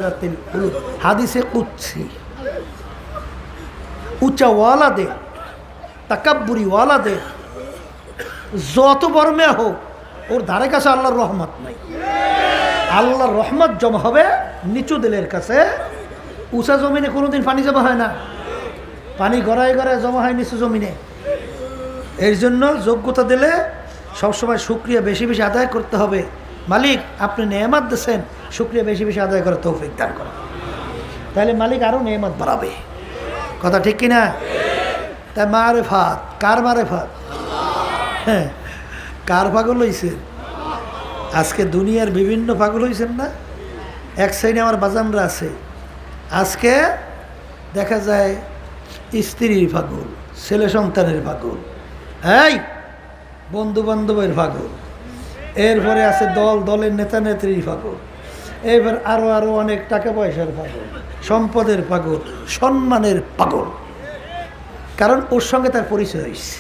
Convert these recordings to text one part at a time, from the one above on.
আশরাতিল উলুম, হাদিসে কুদসি। উঁচা ওয়ালাদের, তাকাব্বুরি ওয়ালাদের যত বড় মেয়ে হোক, ওর ধারে কাছে আল্লাহর রহমত নাই। আল্লাহর রহমত জমা হবে নিচু দিলের কাছে। উঁচা জমিনে কোনোদিন পানি জমা হয় না, পানি গড়ায় গড়ায় জমা হয় নিচু জমিনে। এর জন্য যোগ্যতা দিলে সবসময় শুকরিয়া বেশি বেশি আদায় করতে হবে। মালিক আপনি নেয়ামত দিয়েছেন, শুকরিয়া বেশি বেশি আদায় করে তৌফিক দান করেন, তাহলে মালিক আরও নেয়ামত বাড়াবে। কথা ঠিক কিনা? তাই মারেফাত, কার মারেফাত? হ্যাঁ, কার পাগল হয়েছেন? আজকে দুনিয়ার বিভিন্ন পাগল হয়েছেন না? এক সাইডে আমার বাজানরা আছে, আজকে দেখা যায় স্ত্রীর পাগল, ছেলে সন্তানের পাগল, এই বন্ধু বান্ধবের পাগল, এরপরে আছে দল দলের নেতা নেত্রীর পাগল, এবার আরও আরও অনেক টাকা পয়সার পাগল, সম্পদের পাগল, সম্মানের পাগল। কারণ ওর সঙ্গে তার পরিচয় হয়েছে।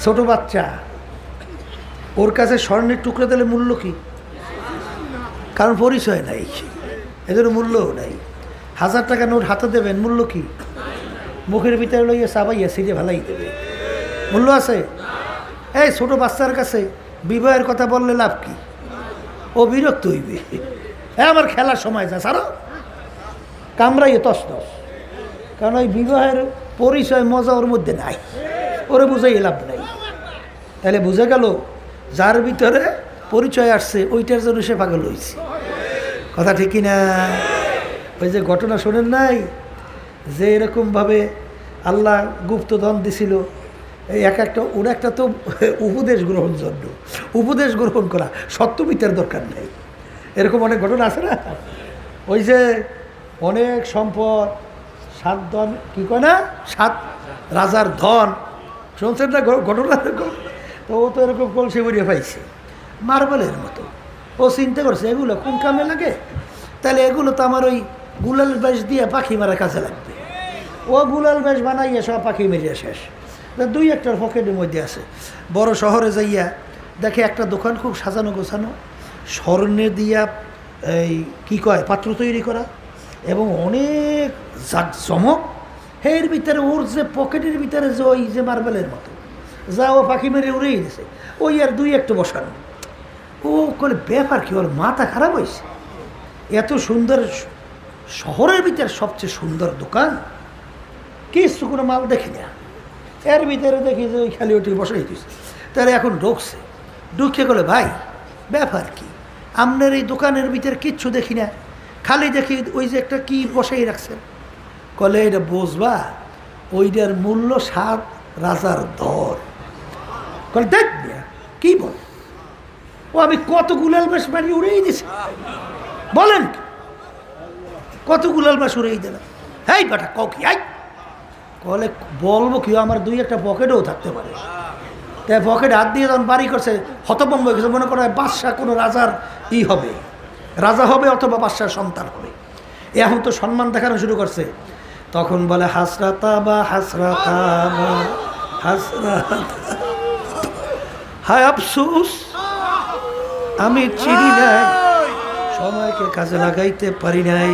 ছোট বাচ্চা, ওর কাছে স্বর্ণের টুকরো দিলে মূল্য কি? কারণ পরিচয় নাই, এদের মূল্যও নাই। 1000 টাকা নোট হাতে দেবেন, মূল্য কি? মুখের ভিতরে লইয়া চাবাইয়া সিটে ভালাই দেবে, মূল্য আছে? এই ছোট বাচ্চার কাছে বিবাহের কথা বললে লাভ কি? ও বিরক্ত হইবে, হ্যাঁ আমার খেলার সময় যা সারো, কামড়াইয়ে তস তস। কারণ ওই বিবাহের পরিচয় মজা ওর মধ্যে নাই, ওরে বুঝাই লাভ নাই। তাহলে বুঝে গেল যার ভিতরে পরিচয় আসছে ওইটার জন্য সে পাগল হয়েছে। কথা ঠিক কিনা? ওই যে ঘটনা শোনেন নাই, যে এরকমভাবে আল্লাহ গুপ্তধন দিছিল, এই ওর একটা তো উপদেশ গ্রহণ জন্য, উপদেশ গ্রহণ করা, সত্যবিতের দরকার নেই। এরকম অনেক ঘটনা আছে না? ওই যে অনেক সম্পদ, 7 ধন, কী কয় না, 7 রাজার ধন, শুনছেন না ঘটনা? তো ও তো এরকম কলসি বরিয়ে পাইছে মার্বেলের মতো। ও চিন্তা করছে এগুলো কোন কামে লাগে, তাহলে এগুলো তো আমার ওই গুলাল বেশ দিয়ে পাখি মারা কাজে লাগবে। ও গুলাল বেশ বানাইয়া সব পাখি মেরিয়া শেষ। 2-1টার পকেটের মধ্যে আছে। বড় শহরে যাইয়া দেখে একটা দোকান খুব সাজানো গোছানো, স্বর্ণে দিয়া এই কী কয় পাত্র তৈরি করা, এবং অনেক জাকজমক। এর ভিতরে ওর যে পকেটের ভিতরে যে ওই যে মার্বেলের মতো যা ও পাখি মেরে উড়েই দিয়েছে, ওই আর 2-1টা বসানো। ও করে ব্যাপার কি, ওর মাথা খারাপ হয়েছে। এত সুন্দর শহরের ভিতরে সবচেয়ে সুন্দর দোকান, কিছু কোনো মাল দেখি না, এর ভিতরে দেখি যে ওই খালি ওটি বসাই দিয়েছে। তাহলে এখন ঢুকছে, ঢুকে গেলে ভাই ব্যাপার কি, আপনার এই দোকানের ভিতরে কিচ্ছু দেখি না, খালি দেখি ওই যে একটা কি বসাই রাখছেন। কলে এটা বসবা, ওইটার মূল্য 7 রাজার ধর। কলে দেখ কি বল, ও আমি কত গুলাল মাস মারি উড়েই দিছি, বলেন কত গুলাল মাস উড়েই দিলাম। হ্যাঁ বেটা কও কি, কলে বলবো কি, আমার 2-1টা পকেটেও থাকতে পারে। তাই পকেটে হাত দিয়ে যখন বাড়ি করছে হতভম্ব হয়ে গেছে, মনে করে বাদশাহ কোনো রাজার হবে, রাজা হবে অথবা বাদশার সন্তান হবে। এখন তো সম্মান দেখানো শুরু করছে। তখন বলে হাসরাতা বা হাসরাতা বা হাসরাতা, হায় আফসোস আমি চিনি নাই, সময়কে কাজে লাগাইতে পারি নাই,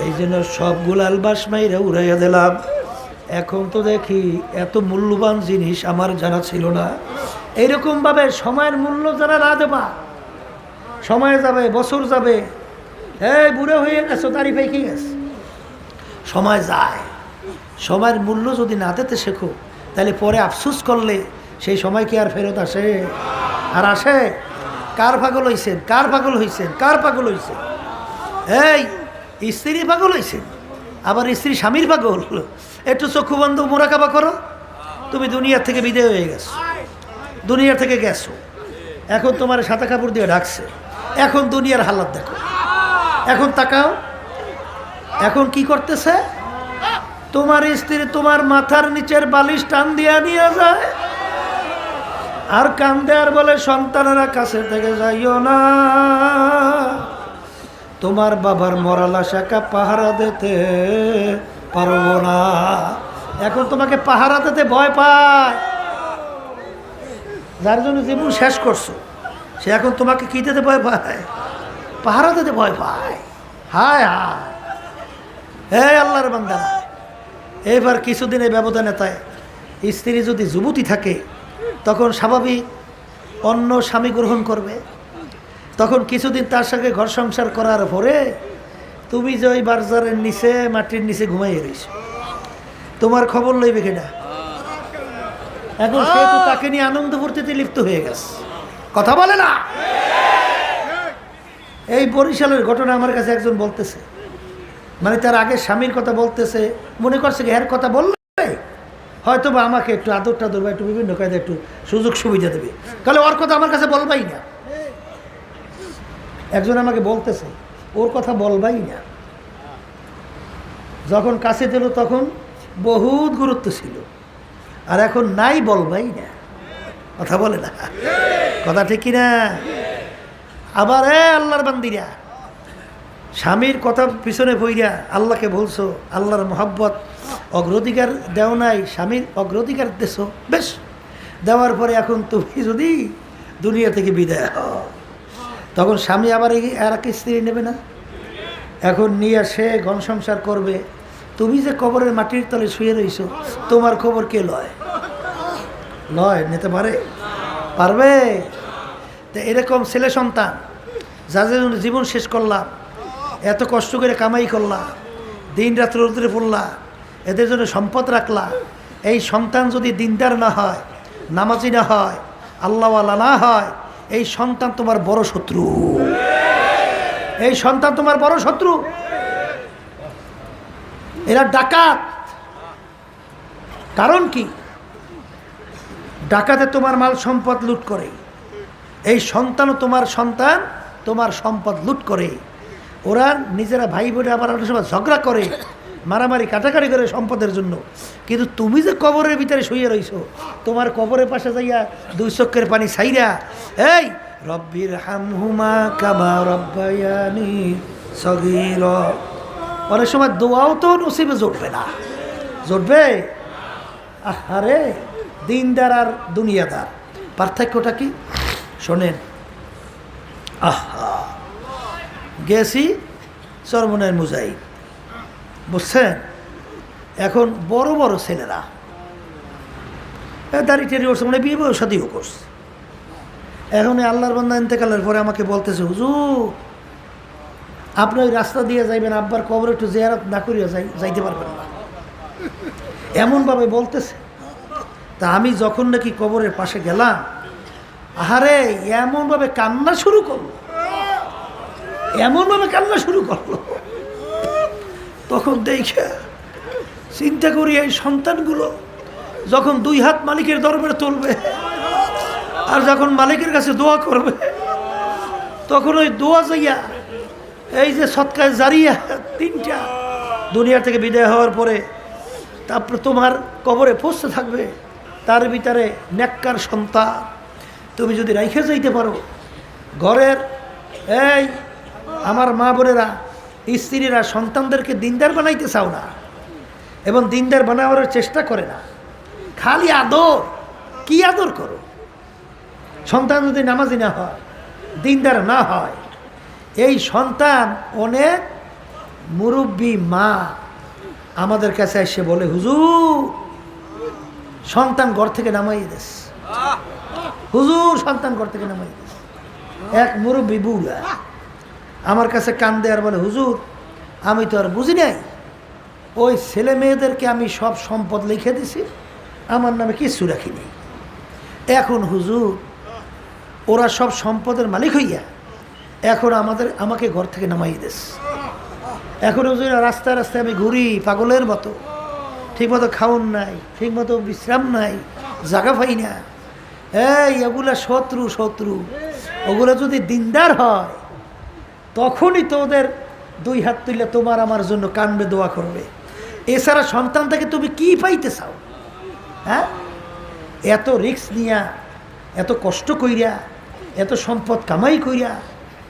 এই জন্য সব গুলাল বাস মাইরা উড়াইয়া দিলাম। এখন তো দেখি এত মূল্যবান জিনিস আমার জানা ছিল না। এইরকমভাবে সময়ের মূল্য যারা না দেবা, সময় যাবে, বছর যাবে, এই বুড়ো হয়ে গেছো, তারি পেকে গেছে, সময় যায়। সময়ের মূল্য যদি না দিতে শেখো, তাহলে পরে আফসোস করলে সেই সময় কি আর ফেরত আসে? আর আসে? কার পাগল হয়েছেন, কার পাগল হয়েছেন, কার পাগল হয়েছেন? এই স্ত্রী পাগল হয়েছেন, আবার স্ত্রী স্বামীর পাগল। একটু চক্ষু বন্ধ মোরাকাবা করো, তুমি দুনিয়ার থেকে বিদায় হয়ে গেছো, দুনিয়ার থেকে গেছো, এখন তোমার সাদা কাপড় দিয়ে ঢাকছে। এখন দুনিয়ার হালাত দেখো, এখন তাকাও, এখন কি করতেছে? তোমার স্ত্রী তোমার মাথার নিচের বালিশ টান দিয়া নিয়ে যায়, আর কান্দে আর বলে সন্তানেরা কাছে থেকে যাইও না, তোমার বাবার মরালা শাখা পাহারা দিতে পারবো না। এখন তোমাকে পাহারা দিতে ভয় পায়, যার জন্য জীবন শেষ করছো, সে এখন তোমাকে কি দিতে ভয় পায়? পাহারা দিতে ভয় পায়। হায় হায়, হে আল্লাহর বান্দা, এবার কিছুদিনের ব্যবধানে তাই স্ত্রী যদি যুবতী থাকে তখন স্বাভাবিক অন্য স্বামী গ্রহণ করবে। তখন কিছুদিন তার সঙ্গে ঘর সংসার করার পরে তুমি যে ওই বাজারের নিচে মাটির নিচে ঘুমাইয়ে রয়েছো, তোমার খবর লইবে কেনা? এখন সে তো তাকে নিয়ে আনন্দ ফুর্তিতে লিপ্ত হয়ে গেছে, কথা বলে না। এই বরিশালের ঘটনা আমার কাছে একজন বলতেছে, মানে তার আগে স্বামীর কথা বলতেছে, মনে করছে কি এর কথা বললে হয়তো বা আমাকে একটু আদর টাদর বা একটু বিভিন্ন কাজে একটু সুযোগ সুবিধা দেবে, তাহলে ওর কথা আমার কাছে বলবাই না। একজন আমাকে বলতেছে ওর কথা বলবাই না, যখন কাছে দিল তখন বহুত গুরুত্ব ছিল, আর এখন নাই বলবাই না, কথা বলে না, কথা ঠিক কিনা? আবার আল্লাহর বান্দিরা স্বামীর কথা পিছনে পইরা আল্লাহকে বলছো, আল্লাহর মহব্বত অগ্রাধিকার দেও নাই, স্বামীর অগ্রাধিকার দেছো, বেশ দেওয়ার পরে এখন তুমি যদি দুনিয়া থেকে বিদায় হও তখন স্বামী আবার আর এক স্ত্রী নেবে না? এখন নিয়ে সে ঘন সংসার করবে, তুমি যে কবরের মাটির তলে শুয়ে রইছো তোমার খবর কে লয়? লয় নিতে পারবে? তো এরকম ছেলে সন্তান যাদের জীবন শেষ করলাম, এত কষ্ট করে কামাই করলা, দিন রাত্রে রোদ্রে পড়লা, এদের জন্য সম্পদ রাখলা, এই সন্তান যদি দিনদার না হয়, নামাজি না হয়, আল্লাহওয়ালা না হয়, এই সন্তান তোমার বড় শত্রু, এই সন্তান তোমার বড় শত্রু। এরা ডাকাত। কারণ কি? ডাকাতে তোমার মাল সম্পদ লুট করে, এই সন্তানও তোমার সন্তান তোমার সম্পদ লুট করে। ওরা নিজেরা ভাই বোনে আবার অনেক সময় ঝগড়া করে, মারামারি কাটাকাটি করে সম্পদের জন্য। কিন্তু তুমি যে কবরের ভিতরে শুয়ে রইছো, তোমার কবরের পাশে যাইয়া দুই চোখের পানি ছাইরা এই রব্বির হামহুমা কামা রব্বায়ানি সগীরা, অনেক সময় দোয়াও তো নসিবে জুটবে না। জুটবে? আরে দিনদার আর দুনিয়াদার পার্থক্যটা কি শোনেন। গেছি চরমনের মুজাহিদ, বুঝছেন? এখন বড় বড় ছেলেরা দাড়ি টেরি করছে, মানে বিয়ে সাদিও করছে। এখন আল্লাহর বান্দা ইন্তেকালের পরে আমাকে বলতেছে, হুজুর আপনি ওই রাস্তা দিয়ে যাইবেন, আব্বার কবর একটু জিয়ারত না করিয়া যাইতে পারবেন না, এমনভাবে বলতেছে। তা আমি যখন নাকি কবরের পাশে গেলাম, আহারে এমনভাবে কান্না শুরু করলো, এমনভাবে কান্না শুরু করলো, তখন দেখে চিন্তা করি এই সন্তানগুলো যখন দুই হাত মালিকের দরবারে তুলবে আর যখন মালিকের কাছে দোয়া করবে, তখন ওই দোয়া যাইয়া এই যে সৎকায় জারিয়া তিনটা দুনিয়া থেকে বিদায় হওয়ার পরে তারপরে তোমার কবরে পৌঁছতে থাকবে, তার ভিতরে নেককার সন্তান তুমি যদি রাইখে যাইতে পারো। ঘরের এই আমার মা বোনেরা, স্ত্রীরা সন্তানদেরকে দিনদার বানাইতে চাও না এবং দিনদার বানাবার চেষ্টা করে না, খালি আদর। কি আদর করো? সন্তান যদি নামাজি না হয়, দিনদার না হয়, এই সন্তান অনেক মুরব্বী মা আমাদের কাছে এসে বলে, হুজুর সন্তান ঘর থেকে নামাই দেশ, হুজুর সন্তান ঘর থেকে নামাই দেশ। এক মুরব্বী বুড়া আমার কাছে কান্দে আর বলে, হুজুর আমি তো আর বুঝি নাই, ওই ছেলে মেয়েদেরকে আমি সব সম্পদ লিখে দিছি, আমার নামে কিছু রাখিনি। এখন হুজুর ওরা সব সম্পদের মালিক হইয়া এখন আমাকে ঘর থেকে নামাই দেশ। এখন হুজুর রাস্তায় রাস্তায় আমি ঘুরি পাগলের মতো, ঠিকমতো খাওন নাই, ঠিকমতো বিশ্রাম নাই, জায়গা পাই না। এগুলা শত্রু শত্রু। ওগুলো যদি দিনদার হয় তখনই তো ওদের দুই হাত তুলে তোমার আমার জন্য কানবে, দোয়া করবে। এছাড়া সন্তান থেকে তুমি কি পাইতে চাও? হ্যাঁ, এত রিস্ক নিয়া, এত কষ্ট কইরা, এত সম্পদ কামাই কইরা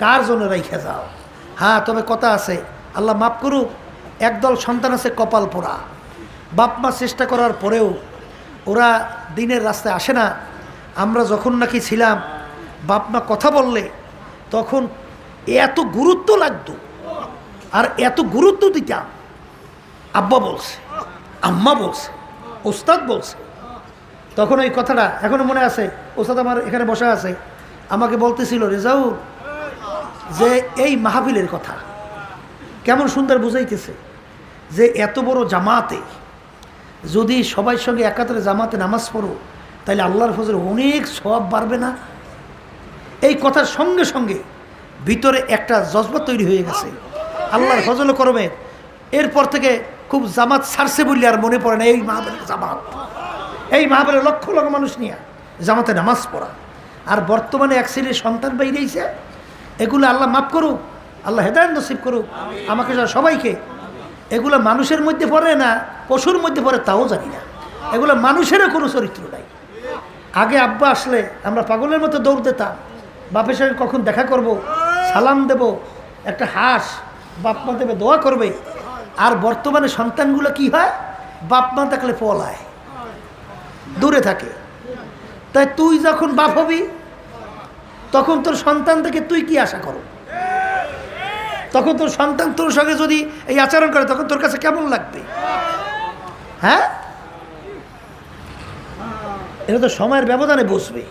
কার জন্য রাইখা যাও? হ্যাঁ, তবে কথা আছে, আল্লাহ মাফ করুক, একদল সন্তান আছে কপাল পোড়া, বাপ মা চেষ্টা করার পরেও ওরা দিনের রাস্তায় আসে না। আমরা যখন নাকি ছিলাম, বাপ মা কথা বললে তখন এত গুরুত্ব লাগতো, আর এত গুরুত্ব দিতাম। আব্বা বলছে, আম্মা বলছে, ওস্তাদ বলছে। তখন ওই কথাটা এখনো মনে আছে। ওস্তাদ আমার এখানে বসা আছে, আমাকে বলতেছিল, রেজাউল যে এই মাহফিলের কথা কেমন সুন্দর বুঝাইতেছে যে এত বড় জামাতে যদি সবাই সঙ্গে একাত্রে জামাতে নামাজ পড়ো তাহলে আল্লাহর ফজলে অনেক সওয়াব বাড়বে না? এই কথার সঙ্গে সঙ্গে ভিতরে একটা জজবা তৈরি হয়ে গেছে আল্লাহর ফজল করবে। এরপর থেকে খুব জামাত ছাড়ছে বললে আর মনে পড়ে না এই মাহফিলের জামাত, এই মাহফিলের লক্ষ লক্ষ মানুষ নিয়ে জামাতে নামাজ পড়া। আর বর্তমানে এক শ্রেণীর সন্তান বেরিয়েছে, এগুলো আল্লাহ মাফ করুক, আল্লাহ হেদায়েত নসিব করুক আমাকে সবাইকে। এগুলো মানুষের মধ্যে পড়ে না পশুর মধ্যে পড়ে তাও জানি না। এগুলো মানুষেরও কোনো চরিত্র নাই। আগে আব্বা আসলে আমরা পাগলের মতো দৌড় দিতাম, বাপের সঙ্গে কখন দেখা করব, সালাম দেব, একটা হাঁস বাপ মা দেবে, দোয়া করবে। আর বর্তমানে সন্তানগুলো কি হয়, বাপ মা থাকলে পলায়, দূরে থাকে। তাই তুই যখন বাপ হবি তখন তোর সন্তান থেকে তুই কি আশা করো? তখন তোর সন্তান তোর সঙ্গে যদি এই আচরণ করে তখন তোর কাছে কেমন লাগবে? হ্যাঁ, এটা তো সময়ের ব্যবধানে বসবে,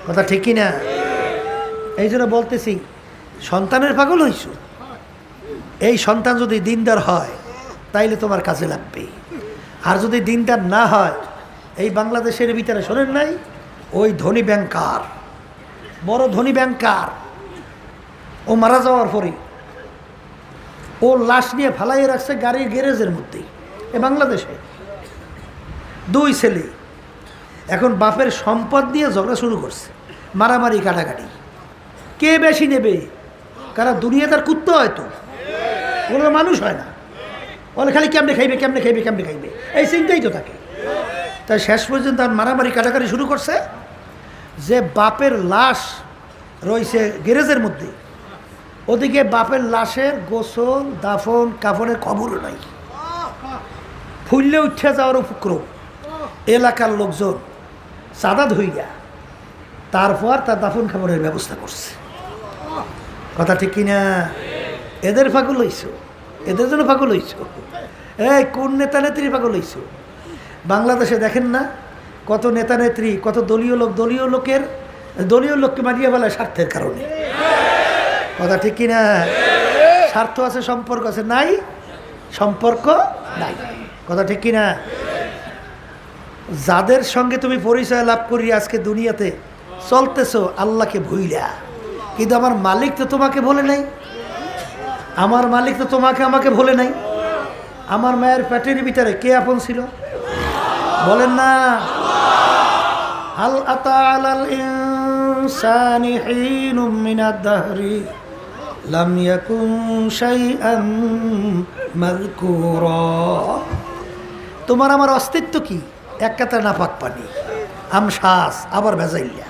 কথা ঠিক কি না? এই জন্য বলতেছি, সন্তানের পাগল হইছ, এই সন্তান যদি দিনদার হয় তাইলে তোমার কাজে লাগবে। আর যদি দিনদার না হয়, এই বাংলাদেশের ভিতরে শোনেন নাই ওই ধনী ব্যাংকার, বড় ধনী ব্যাংকার, ও মারা যাওয়ার পরে ও লাশ নিয়ে ফালাইয়ে রাখছে গাড়ির গ্যারেজের মধ্যেই। এ বাংলাদেশে দুই ছেলে এখন বাপের সম্পদ নিয়ে ঝগড়া শুরু করছে, মারামারি কাটাকাটি, কে বেশি নেবে। কারণ দুনিয়া তার কুত্তা হয়তো, ওগুলো মানুষ হয় না, বলে খালি কেমনে খাইবে কেমনে খাইবে কেমনে খাইবে, এই চিন্তাই তো থাকে। তাই শেষ পর্যন্ত আর মারামারি কাটাকাটি শুরু করছে যে বাপের লাশ রয়েছে গ্যারেজের মধ্যে, ওদিকে বাপের লাশের গোসল দাফন কাফনের খবরও নাই, ফুললে উঠে যাওয়ার উপক্রম। এলাকার লোকজন চাঁদা ধইয়া তারপর তার দাফন খাবারের ব্যবস্থা করছে, কথা ঠিক কিনা? এদের পাগল হইছ, এদের জন্য পাগল হইছ। এই কোন নেতা নেত্রী পাগল হইছ? বাংলাদেশে দেখেন না কত নেতা নেত্রী, কত দলীয় লোক, দলীয় লোককে মারিয়ে ফেলায় স্বার্থের কারণে, কথা ঠিক কিনা? স্বার্থ আছে, সম্পর্ক আছে, নাই সম্পর্ক নাই, কথা ঠিক কিনা? যাদের সঙ্গে তুমি পরিচয় লাভ করি আজকে দুনিয়াতে চলতেছো আল্লাহকে ভুইলা, কিন্তু আমার মালিক তো তোমাকে ভোলে নাই, আমার মালিক তো তোমাকে আমাকে ভোলে নাই। আমার মায়ের পেটের ভিতরে কে আপন ছিল বলেন না? হাল আতা আলাল ইনসানি হিনুম মিনাদ দাহরি লাম ইয়াকুন শাইআন মাযকুরা। তোমার আমার অস্তিত্ব কি? এক কাতা নাপাক পানি, আমশ্বাস, আবার ভেজাইল্লা,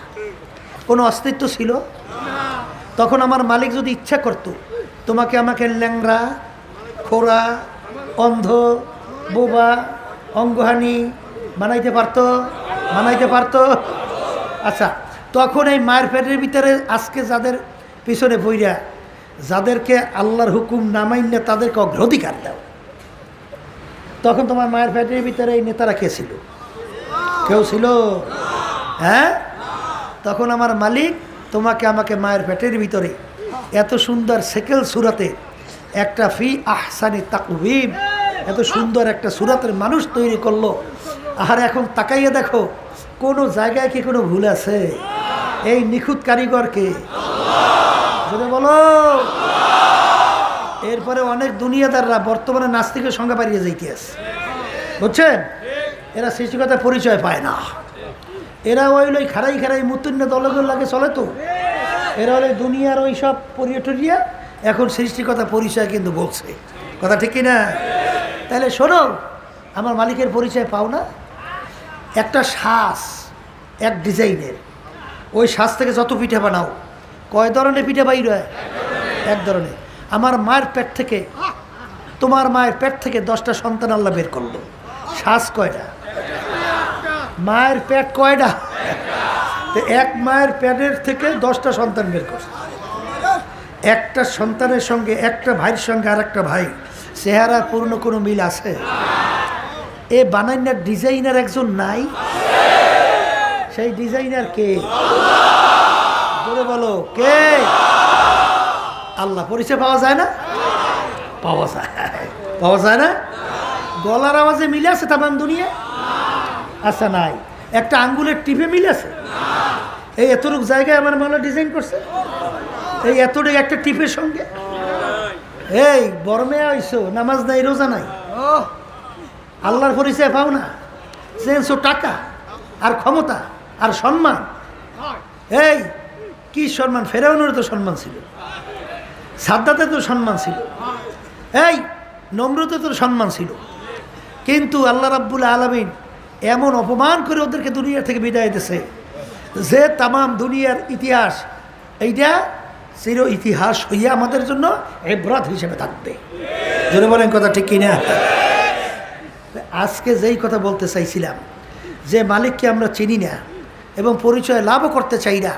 কোনো অস্তিত্ব ছিল? তখন আমার মালিক যদি ইচ্ছা করত তোমাকে আমাকে ল্যাংরা, খোড়া, অন্ধ, বোবা, অঙ্গহানি বানাইতে পারতো? আচ্ছা, তখন এই মায়ের পেটের ভিতরে আজকে যাদের পিছনে বইরা যাদেরকে আল্লাহর হুকুম না মাইনে তাদেরকে অগ্রাধিকার দাও, তখন তোমার মায়ের পেটের ভিতরে এই নেতারা কে ছিল? কেউ ছিল? হ্যাঁ, তখন আমার মালিক তোমাকে আমাকে মায়ের পেটের ভিতরে এত সুন্দর সেকেল সুরাতে একটা ফি আহসানি তাকওয়িম, এত সুন্দর একটা সুরাতের মানুষ তৈরি করলো। আর এখন তাকাইয়ে দেখো কোনো জায়গায় কি কোনো ভুল আছে? এই নিখুঁত কারিগরকে যদি বলো। এরপরে অনেক দুনিয়াদাররা বর্তমানে নাস্তিকের সংখ্যা বাড়িয়ে যাইতে আছে, বুঝছেন? এরা সৃষ্টিকর্তার পরিচয় পায় না, এরা ওই খাড়াই মুতুন্য দলগুলো লাগে চলে তো, এরা হলে দুনিয়ার ওই সব পরিটরিয়া এখন সৃষ্টিকর্তার পরিচয় কিন্তু বলছে, কথা ঠিক কিনা? তাহলে শোনো, আমার মালিকের পরিচয় পাও না? একটা শ্বাস এক ডিজাইনের, ওই শ্বাস থেকে যত পিঠা বানাও, কয় ধরনের পিঠা বাইর হয়? এক ধরনের। আমার মায়ের পেট থেকে, তোমার মায়ের পেট থেকে 10টা সন্তান আল্লাহ বের করলো, শ্বাস কয়টা? মায়ের পেট কয়টা? এক মায়ের পেটের থেকে 10টা সন্তান বের করছে। একটা সন্তানের সঙ্গে একটা ভাইয়ের সঙ্গে আর একটা ভাই চেহারা পূর্ণ কোনো মিল আছে? এ বানাইনার ডিজাইনার একজন নাই? সেই ডিজাইনার কে? বলে বলো কে? আল্লাহ। পরিচয় পাওয়া যায় না? পাওয়া যায় না? গলার আওয়াজে মিলে আছে তামাম দুনিয়া? আচ্ছা নাই। একটা আঙ্গুলের টিপে মিলে আছে? এই এতটুকু জায়গায় আমার মাওলা ডিজাইন করছে, এই এতটুকু একটা টিপের সঙ্গে। এই বর্মে আইসো, নামাজ নাই, রোজা নাই, আল্লাহর পরিচয় পাও না, চেঞ্জও টাকা আর ক্ষমতা আর সম্মান। এই কি সম্মান? ফেরাউনের তো সম্মান ছিল, সাদ্দাতের তো সম্মান ছিল, এই নমরুদের তো সম্মান ছিল, কিন্তু আল্লাহ রাব্বুল আলামিন এমন অপমান করে ওদেরকে দুনিয়া থেকে বিদায় দিয়েছে যে তামাম দুনিয়ার ইতিহাস এইটা চির ইতিহাস হইয়া আমাদের জন্য ইবরাত হিসেবে থাকবে। জোরে বলেন কথা ঠিক কিনা? আজকে যেই কথা বলতে চাইছিলাম, যে মালিককে আমরা চিনি না এবং পরিচয় লাভও করতে চাই না,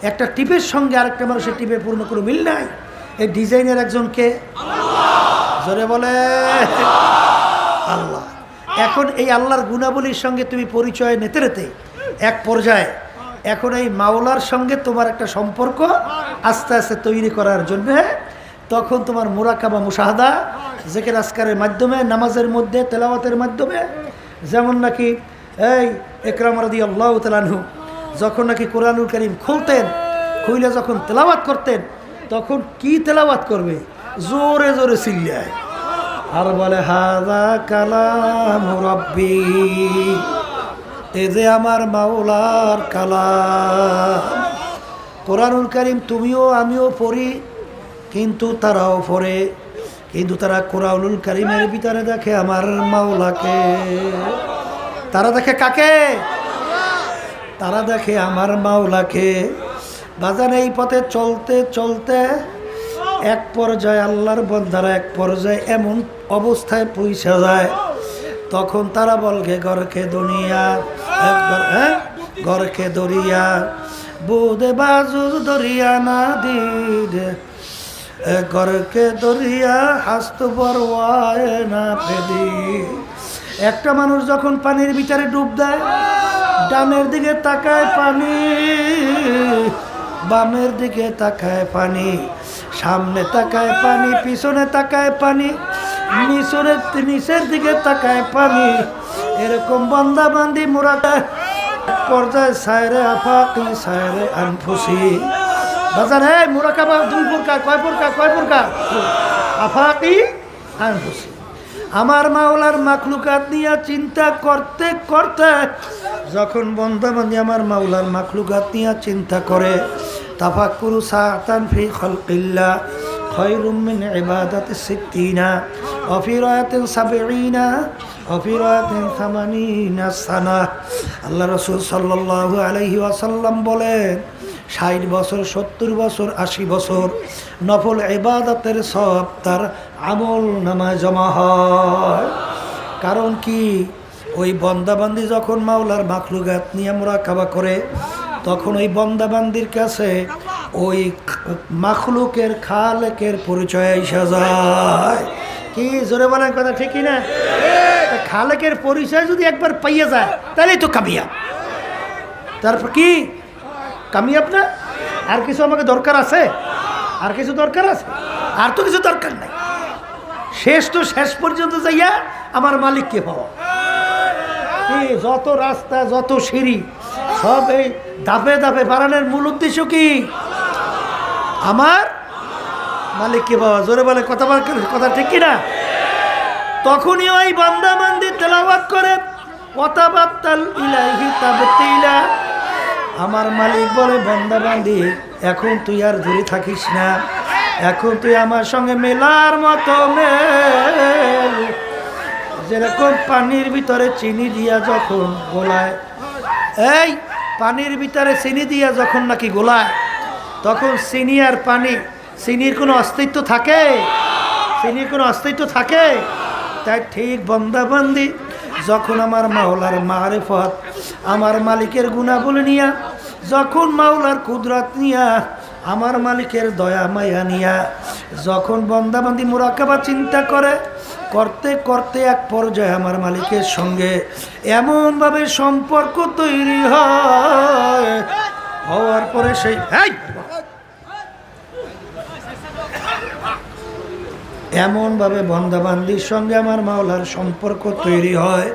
একটা টিপের সঙ্গে আরেকটা মানুষের টিপের পূর্ণ কোনো মিল নাই, এই ডিজাইনের একজনকে জোরে বলে আল্লাহ। এখন এই আল্লাহর গুণাবলীর সঙ্গে তুমি পরিচয় নিতে নিতে এক পর্যায়ে এখন এই মাওলার সঙ্গে তোমার একটা সম্পর্ক আস্তে আস্তে তৈরি করার জন্য তখন তোমার মুরাকাবা মুশাহাদা জিকির আজকারের মাধ্যমে, নামাজের মধ্যে, তেলাওয়াতের মাধ্যমে, যেমন নাকি এই ইকরাম রাদিয়াল্লাহু তাআলা আনহু যখন নাকি কোরআনুল কারীম খুলতেন, খুলে যখন তেলাওয়াত করতেন, তখন কি তেলাওয়াত করবে? জোরে জোরে চিল্লায় আর বলে হাযা কালামু রাব্বি, এ যে আমার মাওলার কালাম। কোরআনুল কারীম তুমিও আমিও পড়ি, কিন্তু তারাও পড়ে, কিন্তু তারা কোরআনুল কারীমের ভিতরে দেখে আমার মাওলাকে। তারা দেখে কাকে? তারা দেখে আমার মাওলাকে। বাজান এই পথে চলতে চলতে এক পর্যায়ে আল্লাহর বান্দারা এক পর্যায়ে এমন অবস্থায় পৌঁছে যায়, তখন তারা বলবে ঘরকে দুনিয়া ঘরকে দরিয়া বুদে বাজু দরিয়া না দিদে ঘরকে দরিয়া হাস্ত বরওয়ায় না ফেদি। একটা মানুষ যখন পানির ভিতরে ডুব দেয়, ডানের দিকে তাকায় পানি, বামের দিকে তাকায় পানি, সামনে তাকায় পানি, পিছনে তাকায় পানি, নিচের দিকে তাকায় পানি। এরকম বান্দা বান্দি মুরাটা পর্যায়ে সায়রে আফাকি সায়রে আনফুসি। বাজার হে মুরাকাবা দুই প্রকার, কয় প্রকার? আফাকি আনফুসি। আমার মাওলার মাখলুকাত নিয়ে চিন্তা করতে করতে যখন বান্দা বান্দি আমার মাওলার মাখলুকাত নিয়ে চিন্তা করে, তাফাক্কুরু সাআতান ফি খালকিল্লাহ খায়রুম মিন ইবাদাতি সিত্তিনা ওয়া ফি রায়াতিন সাবঈনা ওয়া ফি রায়াতিন 80 সানা। আল্লাহ রাসূল সাল্লাল্লাহু আলাইহি ওয়াসাল্লাম বলেন, 60 বছর, 70 বছর, 80 বছর নফল ইবাদতের সব তার আমল নামায় জমা হয়। কারণ কি? ওই বান্দাবান্দি যখন মাওলার মাখলুকাত নিয়ে মুরাকাবা করে, তখন ওই বান্দাবান্দির কাছে ওই মাখলুকের খালেকের পরিচয় এসে যায়। কি জোরে বলেন কথা ঠিক না? খালেকের পরিচয় যদি একবার পাইয়ে যায় তাহলেই তো কামিয়াব। তারপর কি কামিয়াব না? আর কিছু আমাকে দরকার আছে? আর কিছু দরকার আছে? আর তো কিছু দরকার নাই। শেষ তো শেষ পর্যন্ত যাইয়া আমার মালিককে পাওয়া। যত রাস্তা, যত সিঁড়ি, সব এই ধাপে ধাপে বাড়ানোর মূল উদ্দেশ্য কি? আমার মালিককে পাওয়া। জোরে বলে কথা ঠিক কিনা? তখনই ওই বান্দা বান্দি তেলাওয়াত করে ওয়াতাবাত্তাল ইলাইহি তাবতিলা। আমার মালিক বলে, বান্দা বান্দি এখন তুই আর দূরে থাকিস না, এখন তুই আমার সঙ্গে মেলার মতো মেল। যেরকম পানির ভিতরে চিনি দিয়া যখন গোলায়, এই পানির ভিতরে চিনি দিয়া যখন নাকি গোলায়, তখন চিনি আর পানি, চিনির কোনো অস্তিত্ব থাকে? চিনির কোনো অস্তিত্ব থাকে? তাই ঠিক বান্দাবান্দি যখন আমার মাওলার মারিফত, আমার মালিকের গুণাবলী নিয়া, যখন মাওলার কুদরত নিয়া আমার মালিকের দয়া মায়া নিয়া যখন বন্দাবান্দি মুরাকাবা চিন্তা করে, করতে করতে এক পর্যায়ে আমার মালিকের সঙ্গে এমনভাবে সম্পর্ক তৈরি হয়, হওয়ার পরে সেই এমনভাবে বন্দাবান্দির সঙ্গে আমার মাওলার সম্পর্ক তৈরি হয়।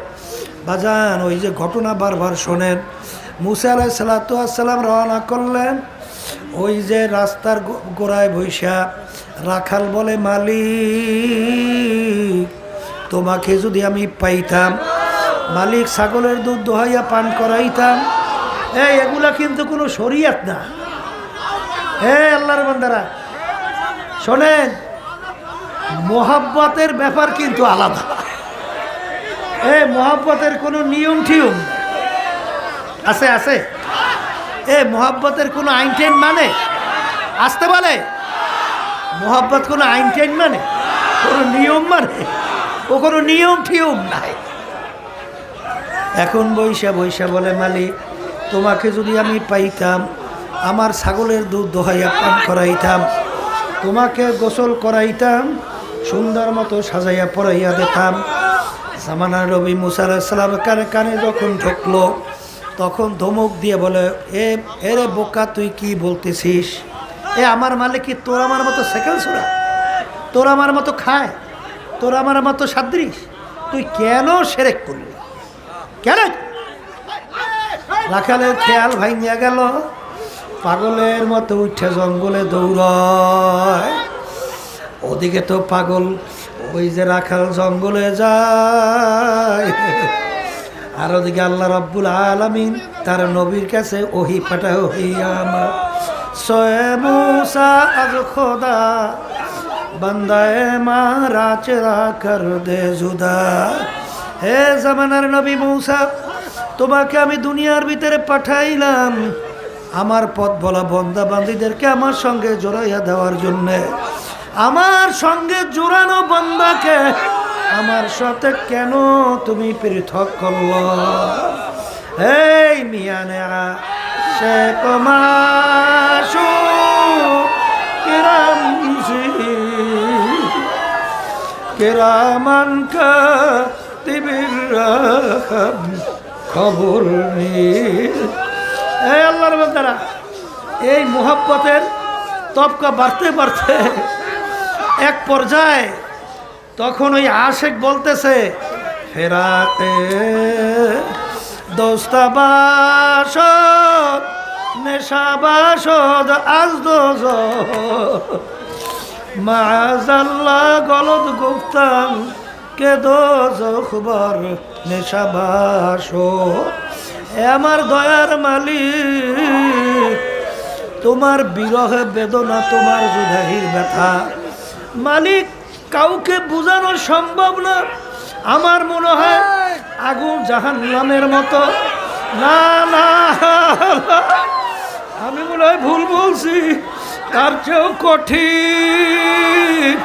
বাজান, ওই যে ঘটনা বারবার শোনেন, মুসা আলাইহিস সালাতু ওয়াস সালাম রওনা করলেন, ওই যে রাস্তার গোড়ায় বৈশা রাখাল বলে, মালিক তোমাকে যদি আমি পাইতাম, মালিক ছাগলের দুধ দোহাইয়া পান করাইতাম। এগুলা কিন্তু কোনো শরিয়ত না। আল্লাহর বান্দারা শোনেন, মোহাব্বতের ব্যাপার কিন্তু আলাদা। মোহাব্বতের কোনো নিয়ম টিয়ম আছে? আছে? মোহাব্বতের কোনো আইন টাইন মানে আসতে বলে? মোহাব্বত কোনো আইন টাইন মানে, কোনো নিয়ম মানে? ও কোনো নিয়ম টিয়ম নাই। এখন বৈশা বৈশা বলে, মালিক তোমাকে যদি আমি পাইতাম, আমার ছাগলের দুধ দোহাইয়া পান করাইতাম, তোমাকে গোসল করাইতাম, সুন্দর মতো সাজাইয়া পরাইয়া দিতাম। জামানার নবী মুসা আলাইহিস সালাম কানে কানে যখন ঢুকলো, তখন ধমক দিয়ে বলে, এরে বোকা, তুই কি বলতেছিস? আমার মালিক কি তোর আমার মতো সেকেন্ড সুরা? তোর আমার মতো খায়? তোর আমার মতো সাদৃশ? তুই কেন শিরক করলি? কেন? রাখালের খেয়াল ভাঙিয়া গেল, পাগলের মতো উঠে জঙ্গলে দৌড়ায়। ওদিকে তো পাগল ওই যে রাখাল জঙ্গলে যায়, আর ওদিকে আল্লাহ রাব্বুল আলামিন তার নবীর কাছে ওহি পাঠায়, আমার সোয়ে মুসা আজ খোদা বান্দায়ে মারা চেরা কর দে জুদা। হে জামানার নবী মুসা, তোমাকে আমি দুনিয়ার ভিতরে পাঠাইলাম আমার পথ বলা বন্দা বান্দীদেরকে আমার সঙ্গে জড়াইয়া দেওয়ার জন্যে। আমার সঙ্গে জোড়ানো বন্দাকে আমার সাথে কেন তুমি পৃথক করল? এই মিয়ানে সে কমাশু কিরামান কাতিবির খবর নেই। আল্লাহর বান্দারা, এই মুহাব্বতের তবকা বাড়তে বাড়তে এক পর্যায়ে তখন ওই আশেক বলতেছে, ফেরাতে দোস্তাবাসদ নেশাবাসদ আজ দোজ মাআযাল্লাহ গলদ গুফতাম কে দোজ খবর নেশাবাস। আমার দয়ার মালিক, তোমার বিরহে বেদনা, তোমার জুদাহির ব্যথা মালিক কাউকে বোঝানো সম্ভব না। আমার মনে হয় আগুন জাহান্নামের মতো। না না, আমি মনে হয় ভুল বলছি, তার চেয়েও কঠিন।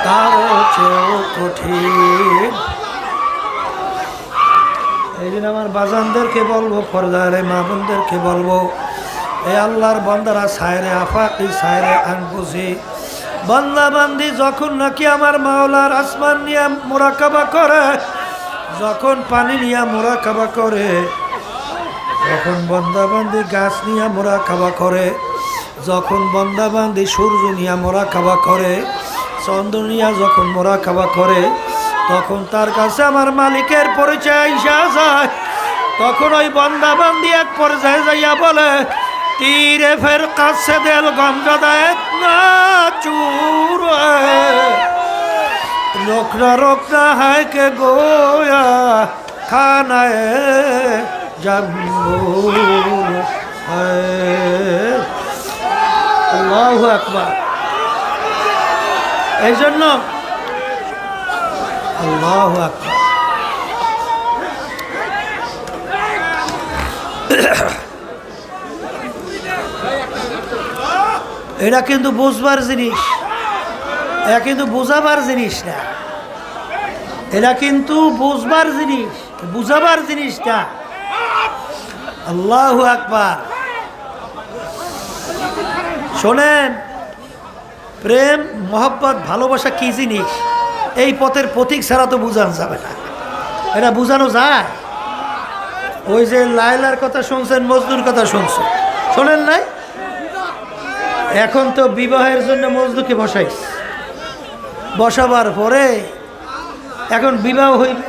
তার চেয়েও কঠিন। এই জন্য আমার বাজানদেরকে বলবো, পর্দারে মা বোনদেরকে বলবো, এই আল্লাহর বান্দারা সায়রে আফাকি সায়রে আনফুসি, বান্দা বান্দি যখন নাকি আমার মাওলার আসমান নিয়ে মুরাকাবা করে, যখন পানি নিয়ে মুরাকাবা করে, যখন বান্দা বান্দি গাছ নিয়ে মুরাকাবা করে, যখন বান্দা বান্দি সূর্য নিয়ে মুরাকাবা করে, চন্দ্র নিয়ে যখন মুরাকাবা করে, তখন তার কাছে আমার মালিকের পরিচয় আইসা যায়। তখন ওই বান্দা বান্দি এক পর্যায়ে যাইয়া বলে, तीरे फिर कस दिल गमजदा इतना चूर है, रोकना है कि गोया खाना है जम्बूर है। अल्लाहु আকবার। এই জন্য আল্লাহু আকবার। এটা কিন্তু বুঝবার জিনিস, এটা কিন্তু বোঝাবার জিনিস না, এটা কিন্তু বুঝবার জিনিস, বুঝাবার জিনিসটা আল্লাহু আকবার। শোনেন, প্রেম মহব্বত ভালোবাসা কি জিনিস এই পথের পথিক ছাড়া তো বোঝানো যাবে না। এটা বোঝানো যায়? ওই যে লায়লার কথা শুনছেন, মজনুর কথা শুনছেন, শোনেন নাই? এখন তো বিবাহের জন্য মজনুকে বসাইছে, বসাবার পরে এখন বিবাহ হইবে,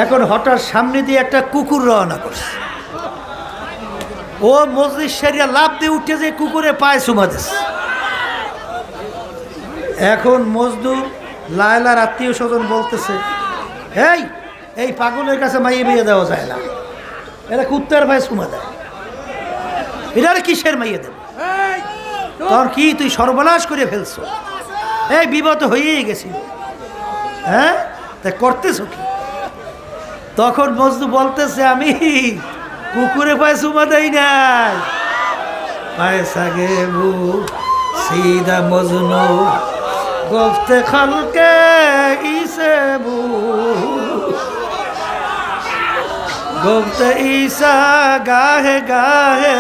এখন হঠাৎ সামনে দিয়ে একটা কুকুর রওনা করছে। ও মজলিস সেরিয়া লাফ দিয়ে উঠে যে কুকুরে পায়ে চুমা দিচ্ছে। এখন মজদুর লায়লার আত্মীয় স্বজন বলতেছে, এই পাগলের কাছে মাইয়ে বিয়ে দেওয়া যায় না, এরা কুত্তার পায়ে চুমা দেয়, এটার কিসের মাইয়ে দেবে? তোর কি তুই সর্বনাশ করে ফেলছো? এই বিপদ হয়েই গেছিল, হ্যাঁ, তাই করতেছ কি? তখন মজদু বলতেছে, আমি কুকুরে পায়ে চুমা দেই নাই, পয়সা গেবু সিদা মজনু গফতে খালকে ইসে বু গফতে ঈসা গাহে গাহে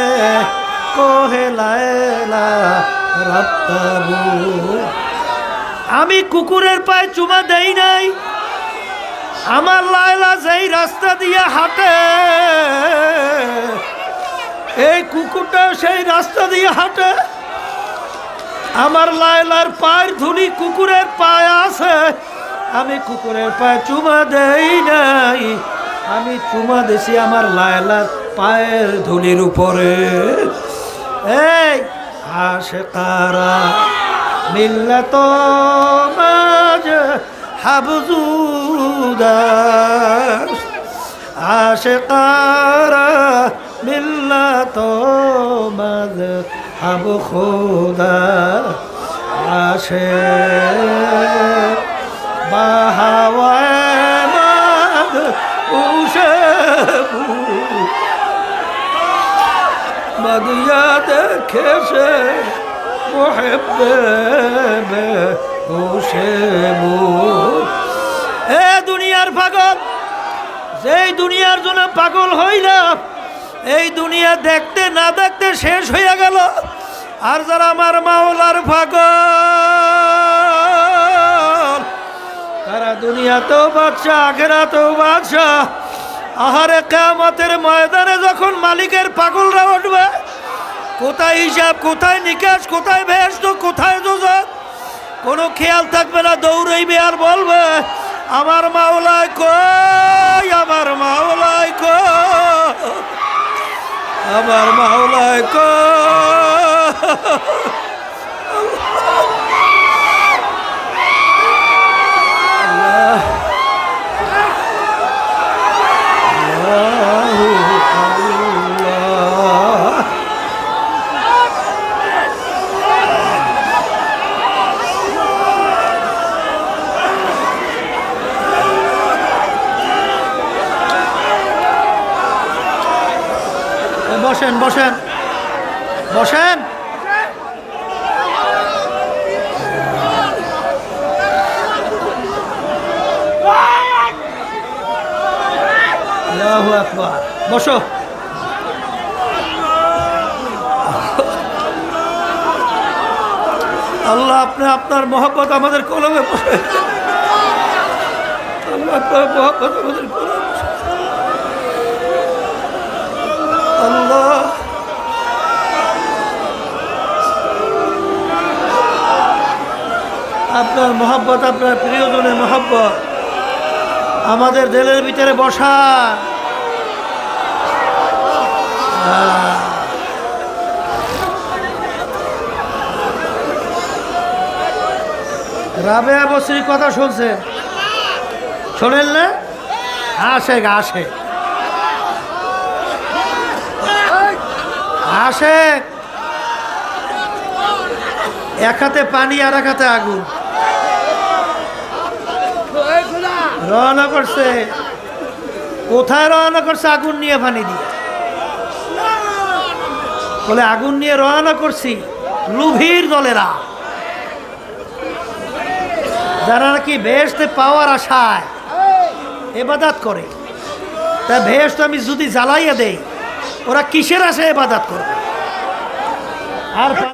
কোহে লায়লা রাব্তাবু। আমি কুকুরের পায়ে চুমা দেই নাই, আমার লায়লা যেই রাস্তা দিয়ে হাঁটে এই কুকুরটাও সেই রাস্তা দিয়ে হাঁটে। আমার লায়লার পায়ের ধুলি কুকুরের পায়ে আছে, আমি কুকুরের পায়ে চুমা দেই নাই, আমি চুমা দিছি আমার লায়লার পায়ের ধুলির উপরে। এই আশিকারা মিল্লাত মাঝ হাবজুদা, আশিকারা মিল্লাত মাঝ হাব খুদা, আশিক বাহাওয়ায় মাদ উশবু মদিয়া দেখেছে মুহিব্বে উশবু। এ দুনিয়ার পাগল, যেই দুনিয়ার জন্য পাগল হইলাম, এই দুনিয়া দেখতে না দেখতে শেষ হইয়া গেল। আর যারা আমার মাওলার পাগল, তারা দুনিয়াতেও বাদশা, আখিরাতেও বাদশা। আহারে কিয়ামতের ময়দানে যখন মালিকের পাগলরা উঠবে, কোথায় হিসাব, কোথায় নিকাশ, কোথায় বেহেশত, কোথায় দোজখ, কোনো খেয়াল থাকবে না। দৌড়াইবে আর বলবে, আমার মাওলায় কই, আমার মাওলায় কই, আমার মাওলায় বসেন বসেন বসেন। আল্লাহু আকবার। বসো। আল্লাহ আপনি আপনার মহব্বত আমাদের কলমে বসে, আল্লাহ আপনার মহব্বত আমাদের কলমে। আল্লাহ আপনার মহব্বত, আপনার প্রিয়জনের মহব্বত আমাদের দিলের ভিতরে বসা। রাবেয়া বসরির কথা শুনছে, শোনেন না? আসে আসে আসে, এক হাতে পানি আর এক হাতে আগুন, রওনা করছে। কোথায় রওনা করছে? আগুন নিয়ে, পানি দিয়ে। বলে আগুন নিয়ে রওনা করছি লুভির দলেরা, যারা নাকি বেহেশতে পাওয়ার আশায় ইবাদত করে, তা ভেহেশত আমি যদি জ্বালাইয়া দেই ওরা কিসের আশায় ইবাদত করবে? আর